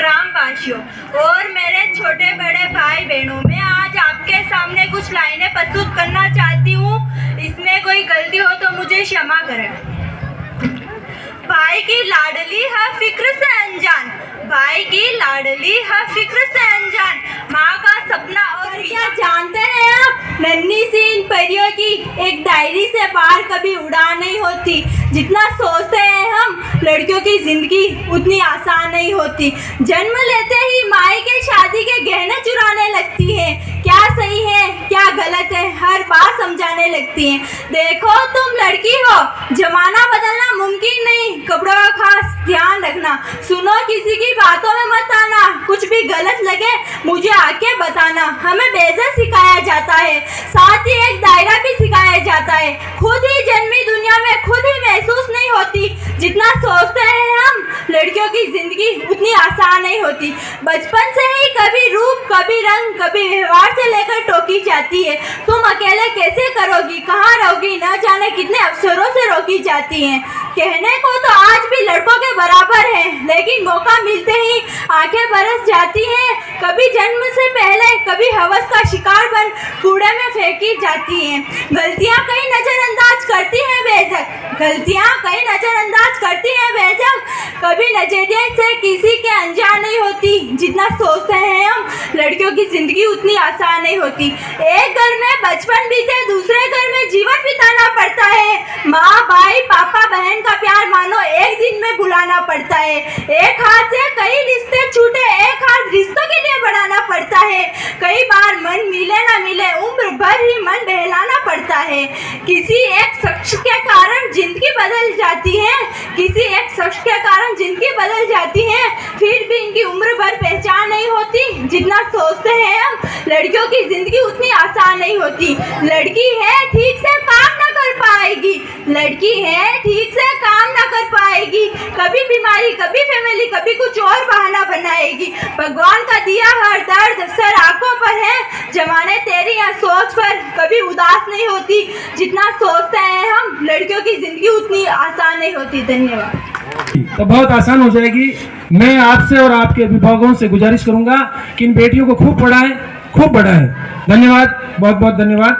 ग्रामवासियों और मेरे छोटे बड़े भाई बहनों, मैं आज आपके सामने कुछ लाइनें प्रस्तुत करना चाहती हूँ। इसमें कोई गलती हो तो मुझे क्षमा करें। भाई की लाडली है फिक्र से अनजान, भाई की लाडली है फिक्र से अनजान, माँ का सपना। और क्या जानते हैं आप, नन्ही सी इन परियों की एक डायरी से बाहर कभी उड़ान नहीं होती। जितना सोचते हैं हम, लड़कियों की जिंदगी उतनी आसान नहीं होती। जन्म लेते ही माए के शादी के गहने चुराने लगती है, क्या सही है क्या गलत है हर बार समझाने लगती हैं। देखो तुम लड़की हो, जमाना बदलना मुमकिन नहीं, कपड़ों का खास ध्यान रखना, सुनो किसी की बातों में मत आना, कुछ भी गलत लगे मुझे आके बताना। हमें बेइज्जत सिखाया जाता है, साथ ही एक दायरा भी सिखाया जाता है। खुद ही जन्मी दुनिया में खुद ही महसूस नहीं होती। जितना सोचते हैं हम, लड़कियों की जिंदगी उतनी आसान नहीं होती। बचपन से ही कभी रूप कभी रंग कभी व्यवहार से लेकर टोकी जाती है। तुम अकेले कैसे करोगी, कहाँ रहोगी, न जाने कितने अवसरों से रोकी जाती हैं। कहने को तो आज भी लड़कों के बराबर है, लेकिन मौका मिलते ही आंखें बरस जाती हैं। कभी जन्म से पहले कभी हवस का शिकार बन कूड़े में फेंकी जाती हैं। गलतियां कहीं नजरअंदाज करती हैं बेझक, गलतियां कहीं नजरअंदाज करती हैं बेझक, कभी नजरिए से किसी के अनजान नहीं होती। जितना सोचते हैं हम, लड़कियों की जिंदगी उतनी आसान नहीं होती। एक घर में बचपन बीते, दूसरे घर में जीवन बिताना पड़ता है। माँ भाई पापा बहन का प्यार मानो एक दिन में भुलाना पड़ता है। एक हाथ से कई रिश्ते छूटे, एक हाथ रिश्तों के लिए बढ़ाना पड़ता है। कई बार मन मिले ना मिले, उम्र भर ही मन बहलाना पड़ता है। किसी एक शख्स के कारण जिंदगी बदल जाती है, किसी एक शख्स के कारण जिंदगी बदल जाती है, फिर भी इनकी उम्र भर पहचान नहीं होती। जितना सोचते हैं हम, लड़कियों की जिंदगी उतनी आसान नहीं होती। लड़की है ठीक से काम ना कर पाएगी, लड़की है ठीक से काम ना कर पाएगी, कभी बीमारी कभी फैमिली कभी कुछ और बहाना बनाएगी। भगवान का दिया हर दर्द सर आंखों पर है, जमाने तेरी या सोच पर कभी उदास नहीं होती। जितना सोचते हैं हम, लड़कियों की जिंदगी उतनी आसान नहीं होती। धन्यवाद। तो बहुत आसान हो जाएगी। मैं आपसे और आपके अभिभावकों से गुजारिश करूंगा कि इन बेटियों को खूब पढ़ाएं, खूब बढ़ाएं। धन्यवाद, बहुत बहुत धन्यवाद।